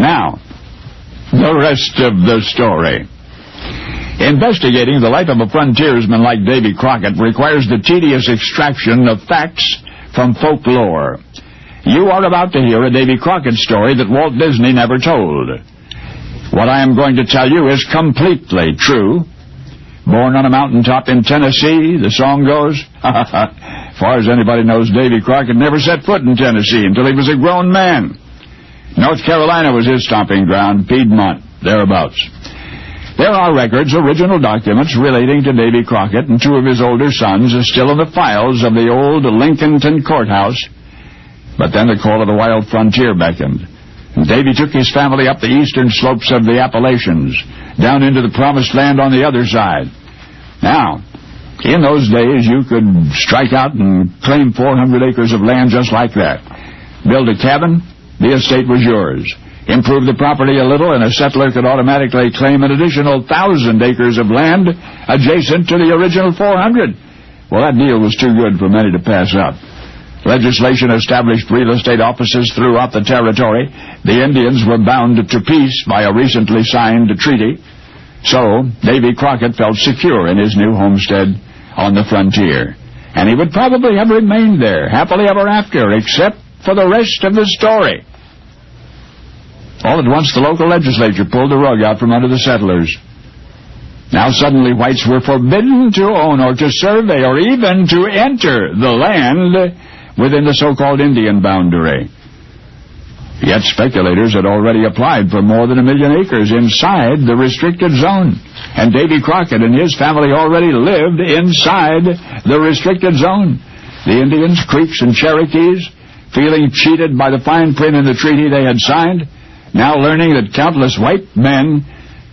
Now, the rest of the story. Investigating the life of a frontiersman like Davy Crockett requires the tedious extraction of facts from folklore. You are about to hear a Davy Crockett story that Walt Disney never told. What I am going to tell you is completely true. Born on a mountaintop in Tennessee, the song goes, as far as anybody knows, Davy Crockett never set foot in Tennessee until he was a grown man. North Carolina was his stomping ground, Piedmont, thereabouts. There are records, original documents, relating to Davy Crockett and two of his older sons are still in the files of the old Lincolnton courthouse. But then the call of the wild frontier beckoned, and Davy took his family up the eastern slopes of the Appalachians, down into the promised land on the other side. Now, in those days, you could strike out and claim 400 acres of land just like that. Build a cabin, the estate was yours. Improve the property a little, and a settler could automatically claim an additional 1,000 acres of land adjacent to the original 400. Well, that deal was too good for many to pass up. Legislation established real estate offices throughout the territory. The Indians were bound to peace by a recently signed treaty. So, Davy Crockett felt secure in his new homestead on the frontier. And he would probably have remained there, happily ever after, except for the rest of the story. All at once, the local legislature pulled the rug out from under the settlers. Now suddenly whites were forbidden to own or to survey or even to enter the land within the so-called Indian boundary. Yet speculators had already applied for more than 1 million acres inside the restricted zone. And Davy Crockett and his family already lived inside the restricted zone. The Indians, Creeks, and Cherokees, feeling cheated by the fine print in the treaty they had signed, now learning that countless white men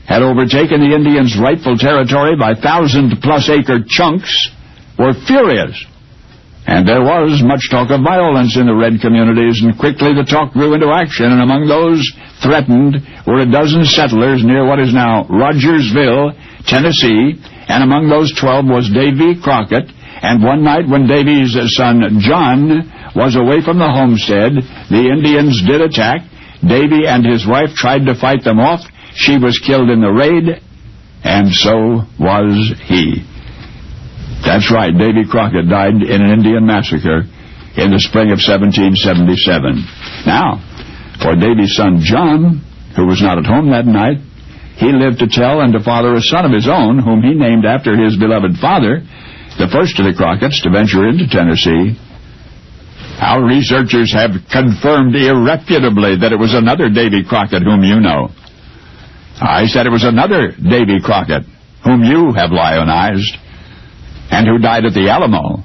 had overtaken the Indians' rightful territory by 1,000-plus acre chunks, were furious. And there was much talk of violence in the red communities, and quickly the talk grew into action, and among those threatened were a dozen settlers near what is now Rogersville, Tennessee, and among those 12 was Davy Crockett. And one night when Davy's son John was away from the homestead, the Indians did attack. Davy and his wife tried to fight them off. She was killed in the raid, and so was he. That's right, Davy Crockett died in an Indian massacre in the spring of 1777. Now, for Davy's son John, who was not at home that night, he lived to tell and to father a son of his own, whom he named after his beloved father, the first of the Crocketts to venture into Tennessee. Our researchers have confirmed irrefutably that it was another Davy Crockett whom you know. I said it was another Davy Crockett whom you have lionized, and who died at the Alamo.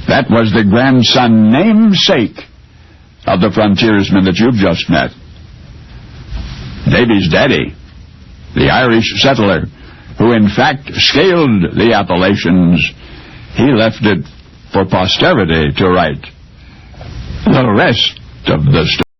That was the grandson namesake of the frontiersman that you've just met. Davy's daddy, the Irish settler, who in fact scaled the Appalachians, he left it for posterity to write the rest of the story.